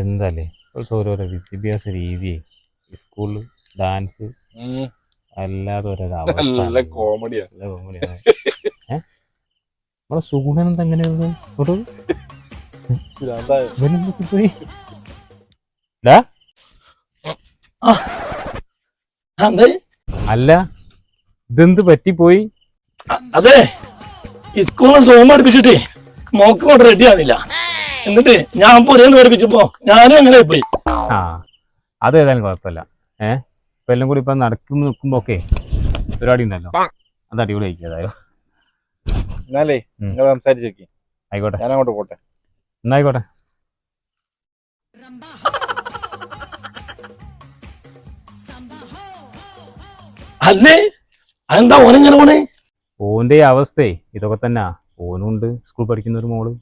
എന്താല്ലേ ഓരോരോ വിദ്യാഭ്യാസ രീതിയെ സ്കൂളിൽ ഡാൻസ് അല്ലാതെ ഓരോരോ അവസ്ഥ കോമഡിയാണ്. നമ്മളെ സുഗുണൻ എങ്ങനെയാണ് പോയി അല്ല ഇതെന്ത് പറ്റിപ്പോയി? അതെ, സ്കൂളിൽ സോമ പഠിപ്പിച്ചിട്ടേ മോക്ക് കൊണ്ട് റെഡി ആവുന്നില്ല. എന്നിട്ട് ഞാൻ പൊരേന്ന് പഠിപ്പിച്ചപ്പോ ഞാനും അങ്ങനെ പോയി. ആ അത് ഏതായാലും കുഴപ്പമില്ല. ഇപ്പൊ എല്ലാം കൂടി ഇപ്പൊ നിൽക്കുമ്പോ ഒക്കെ പരിപാടി ഉണ്ടല്ലോ, അത് അടിപൊളി ആയിരിക്കും. ഏതായാലും എന്നാലേ നിങ്ങൾ സംസാരിച്ചേക്ക്. ആയിക്കോട്ടെ, ഞാൻ അങ്ങോട്ട് പോട്ടെ. എന്നായിക്കോട്ടെ. അല്ലേ അതെന്താ ഓനെങ്ങനെ പോണേ? ഓന്റെ അവസ്ഥയെ ഇതൊക്കെ തന്നെ. ഓനുണ്ട് സ്കൂൾ പഠിക്കുന്ന ഒരു മോള്.